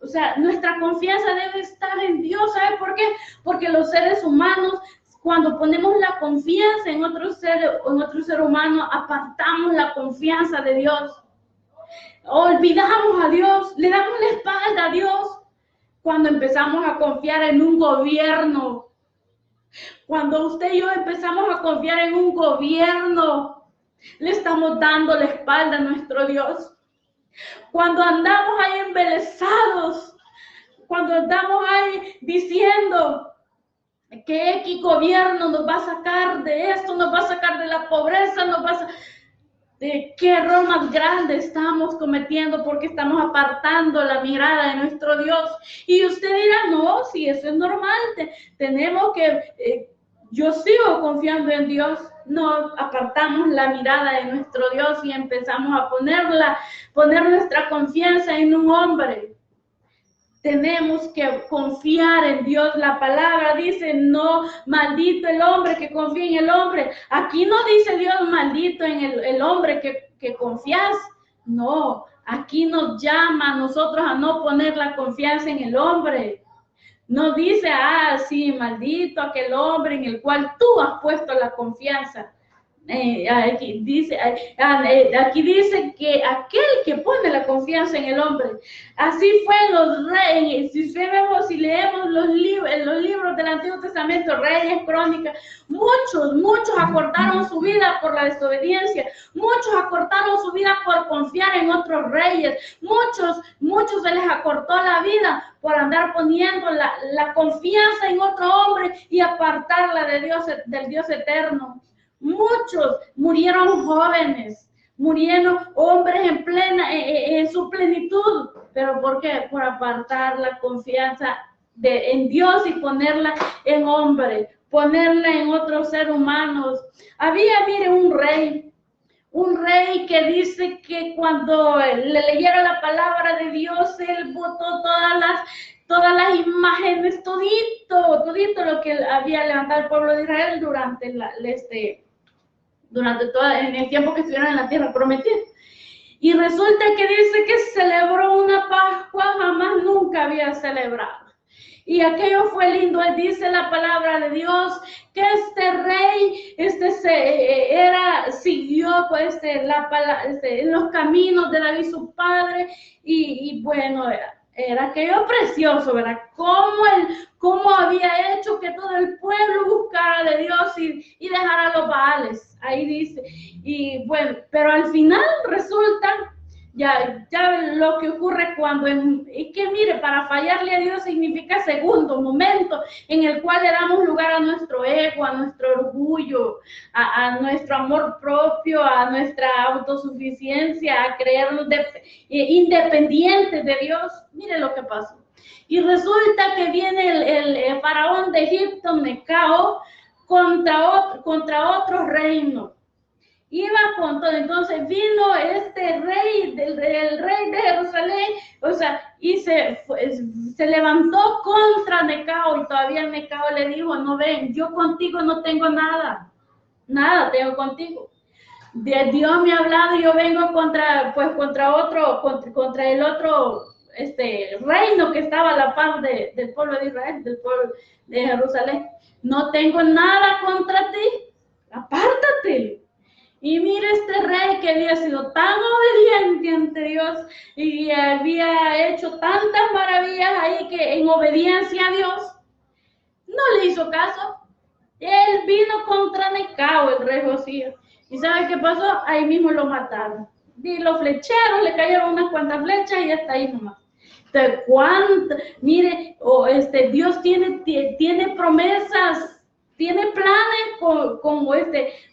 o sea, nuestra confianza debe estar en Dios. ¿Sabe por qué? Porque los seres humanos, cuando ponemos la confianza en otro ser humano, apartamos la confianza de Dios. Olvidamos a Dios, le damos la espalda a Dios. Cuando empezamos a confiar en un gobierno, cuando usted y yo empezamos a confiar en un gobierno, le estamos dando la espalda a nuestro Dios. Cuando andamos ahí embelesados, cuando andamos ahí diciendo que X gobierno nos va a sacar de esto, nos va a sacar de la pobreza, ¿qué error más grande estamos cometiendo? Porque estamos apartando la mirada de nuestro Dios. Y usted dirá, no, si eso es normal, tenemos que... yo sigo confiando en Dios. No, apartamos la mirada de nuestro Dios y empezamos a poner nuestra confianza en un hombre. Tenemos que confiar en Dios. La palabra dice, no, maldito el hombre que confía en el hombre. Aquí no dice Dios, maldito en el hombre que confías. No, aquí nos llama a nosotros a no poner la confianza en el hombre. No dice, sí, maldito aquel hombre en el cual tú has puesto la confianza. Aquí dice que aquel que pone la confianza en el hombre. Así fue los reyes. Si leemos los libros del Antiguo Testamento, Reyes, Crónicas, muchos acortaron su vida por la desobediencia. Muchos acortaron su vida por confiar en otros reyes. Muchos se les acortó la vida por andar poniendo la confianza en otro hombre y apartarla de Dios, del Dios eterno. Muchos murieron jóvenes, murieron hombres en su plenitud. ¿Pero por qué? Por apartar la confianza en Dios y ponerla en hombre, ponerla en otros seres humanos. Mire, un rey que dice que cuando le leyera la palabra de Dios, él botó todas las imágenes, todito lo que había levantado el pueblo de Israel en el tiempo que estuvieron en la tierra prometida. Y resulta que dice que celebró una Pascua jamás nunca había celebrado. Y aquello fue lindo. Dice la palabra de Dios que este rey siguió en los caminos de David su padre, y bueno, era aquello precioso, ¿verdad? Cómo había hecho que todo el pueblo buscara de Dios y dejara los Baales. Ahí dice. Y bueno, pero al final resulta ya lo que ocurre es que mire, para fallarle a Dios significa segundo momento en el cual le damos lugar a nuestro ego, a nuestro orgullo, a nuestro amor propio, a nuestra autosuficiencia, a creernos independientes de Dios. Mire lo que pasó. Y resulta que viene el faraón de Egipto, Necao, contra otro reino. Iba con todo. Entonces vino este rey, el rey de Jerusalén, o sea, y se levantó contra Necao, y todavía Necao le dijo, no ven, yo contigo no tengo nada tengo contigo. Dios me ha hablado y yo vengo contra el otro reino que estaba a la par del pueblo de Israel, del pueblo de Jerusalén. No tengo nada contra ti, apártate. Y mira este rey que había sido tan obediente ante Dios y había hecho tantas maravillas ahí que en obediencia a Dios no le hizo caso. Él vino contra Necao, el rey Josías. ¿Y sabe qué pasó? Ahí mismo lo mataron. Y los flecheros le cayeron unas cuantas flechas y hasta ahí nomás. Entonces, mire, Dios tiene promesas, tiene planes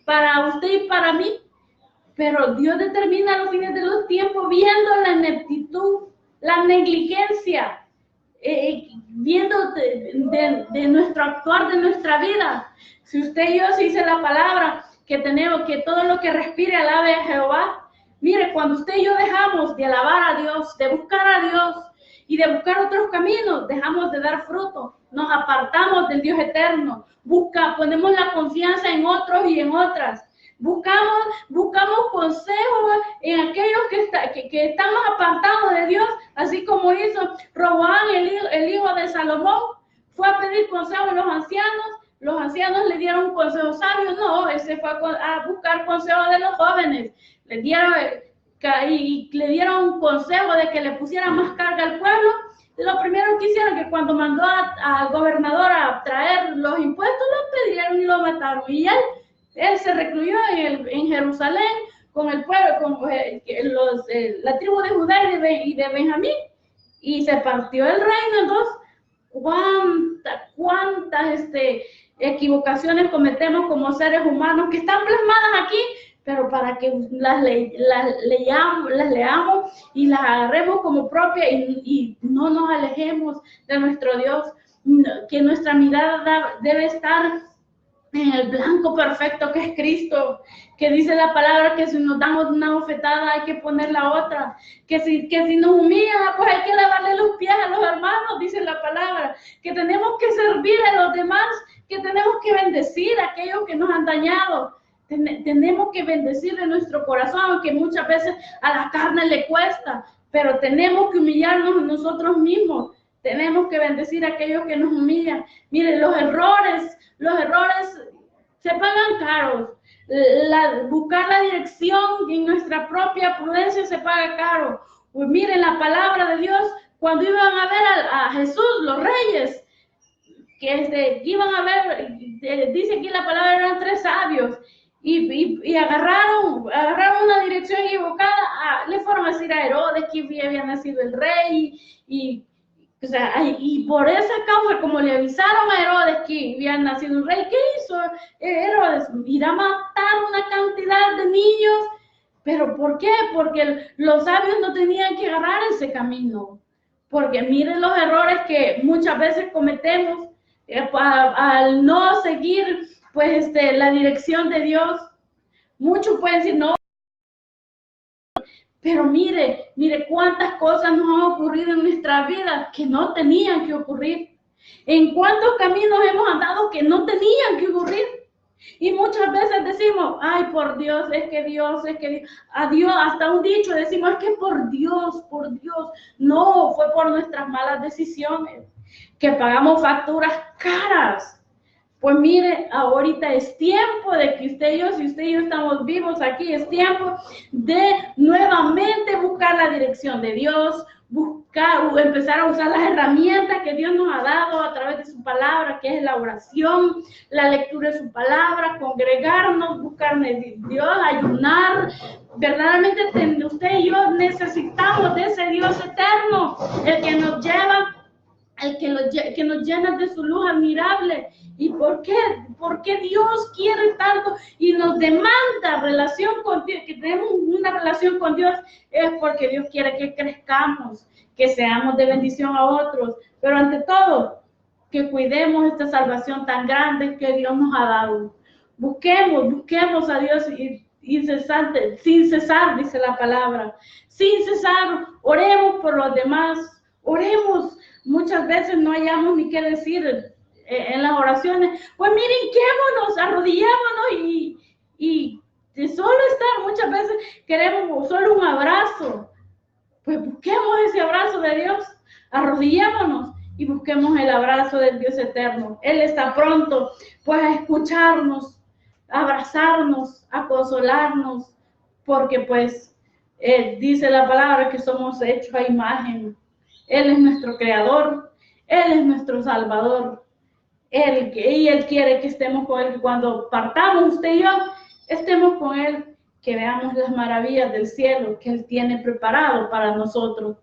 para usted y para mí, pero Dios determina los fines de los tiempos viendo la ineptitud, la negligencia, viendo de nuestro actuar, de nuestra vida. Si usted y yo se dice la palabra que tenemos, que todo lo que respire alabe a Jehová. Mire, cuando usted y yo dejamos de alabar a Dios, de buscar a Dios y de buscar otros caminos, dejamos de dar fruto, nos apartamos del Dios eterno, ponemos la confianza en otros y en otras. Buscamos consejos en aquellos que estamos apartados de Dios, así como hizo Roboam, el hijo de Salomón. Fue a pedir consejo a los ancianos le dieron consejos sabios. No, él se fue a buscar consejos de los jóvenes. Le dieron un consejo de que le pusieran más carga al pueblo. Lo primero que hicieron, que cuando mandó al gobernador a traer los impuestos, lo pidieron y lo mataron. Y él se recluyó en Jerusalén con el pueblo, con la tribu de Judá y de Benjamín, y se partió el reino en dos. ¿Cuántas equivocaciones cometemos como seres humanos que están plasmadas aquí? Pero para que las leamos y las agarremos como propias y no nos alejemos de nuestro Dios, que nuestra mirada debe estar en el blanco perfecto que es Cristo, que dice la palabra que si nos damos una bofetada hay que poner la otra, que si nos humillan, pues hay que lavarle los pies a los hermanos, dice la palabra, que tenemos que servir a los demás, que tenemos que bendecir a aquellos que nos han dañado. Tenemos que bendecir de nuestro corazón, aunque muchas veces a la carne le cuesta, pero tenemos que humillarnos nosotros mismos. Tenemos que bendecir a aquellos que nos humillan. Miren, los errores se pagan caros. Buscar la dirección en nuestra propia prudencia se paga caro. Pues miren la palabra de Dios, cuando iban a ver a Jesús, los reyes, que iban a ver, dice aquí la palabra, eran 3 sabios, y agarraron una dirección equivocada. Le fueron a decir a Herodes que había nacido el rey, y por esa causa, como le avisaron a Herodes que había nacido un rey, ¿qué hizo Herodes? Ir a matar una cantidad de niños. ¿Pero por qué? Porque los sabios no tenían que agarrar ese camino. Porque miren los errores que muchas veces cometemos al no seguir la dirección de Dios. Muchos pueden decir, no. Pero mire cuántas cosas nos han ocurrido en nuestras vidas que no tenían que ocurrir. En cuántos caminos hemos andado que no tenían que ocurrir. Y muchas veces decimos, ay, por Dios, es que Dios, a Dios, hasta un dicho decimos, es que por Dios. No, fue por nuestras malas decisiones que pagamos facturas caras. Pues mire, ahorita es tiempo de que si usted y yo estamos vivos aquí, es tiempo de nuevamente buscar la dirección de Dios, empezar a usar las herramientas que Dios nos ha dado a través de su palabra, que es la oración, la lectura de su palabra, congregarnos, buscar de Dios, ayunar. Verdaderamente usted y yo necesitamos de ese Dios eterno, el que nos lleva el que nos llena de su luz admirable. ¿Y por qué? Porque Dios quiere tanto y nos demanda relación con Dios, que tenemos una relación con Dios, es porque Dios quiere que crezcamos, que seamos de bendición a otros, pero ante todo, que cuidemos esta salvación tan grande que Dios nos ha dado. Busquemos a Dios sin cesar, dice la palabra, sin cesar, oremos por los demás, oremos. Muchas veces no hayamos ni qué decir en las oraciones. Pues miren, arrodillémonos y solo estar. Muchas veces queremos solo un abrazo. Pues busquemos ese abrazo de Dios, arrodillémonos y busquemos el abrazo del Dios eterno. Él está pronto pues a escucharnos, a abrazarnos, a consolarnos, porque pues dice la palabra que somos hechos a imagen. Él es nuestro creador, Él es nuestro salvador. Él quiere que estemos con Él. Cuando partamos usted y yo, estemos con Él, que veamos las maravillas del cielo que Él tiene preparado para nosotros.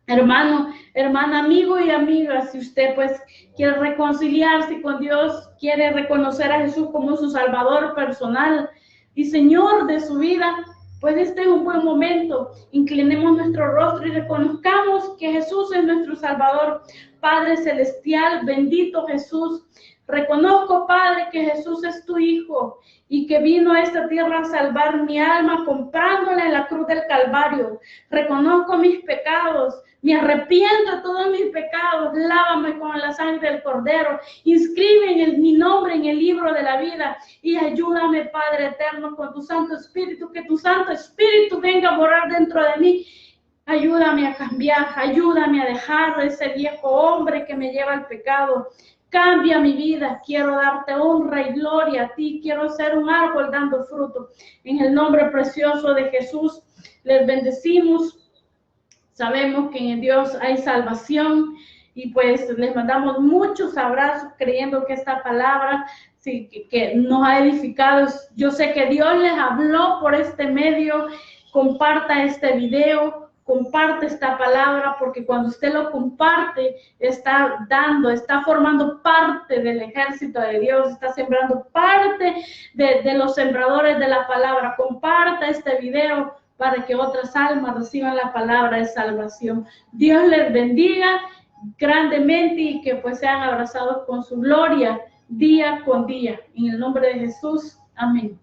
Hermano, hermana, amigo y amiga, si usted pues quiere reconciliarse con Dios, quiere reconocer a Jesús como su Salvador personal y Señor de su vida, pues este es un buen momento. Inclinemos nuestro rostro y reconozcamos que Jesús es nuestro Salvador. Padre Celestial, bendito Jesús, reconozco, Padre, que Jesús es tu Hijo y que vino a esta tierra a salvar mi alma comprándola en la cruz del Calvario. Reconozco mis pecados, me arrepiento de todos mis pecados, lávame con la sangre del Cordero, inscribe mi nombre en el libro de la vida y ayúdame, Padre eterno, con tu Santo Espíritu, que tu Santo Espíritu venga a morar dentro de mí. Ayúdame a cambiar, ayúdame a dejar de ese viejo hombre que me lleva al pecado. Cambia mi vida, quiero darte honra y gloria a ti, quiero ser un árbol dando fruto. En el nombre precioso de Jesús, les bendecimos. Sabemos que en Dios hay salvación y pues les mandamos muchos abrazos creyendo que esta palabra sí, que nos ha edificado. Yo sé que Dios les habló por este medio. Comparta este video, comparte esta palabra, porque cuando usted lo comparte, está formando parte del ejército de Dios, está sembrando parte de los sembradores de la palabra. Comparta este video para que otras almas reciban la palabra de salvación. Dios les bendiga grandemente y que pues sean abrazados con su gloria día con día. En el nombre de Jesús, amén.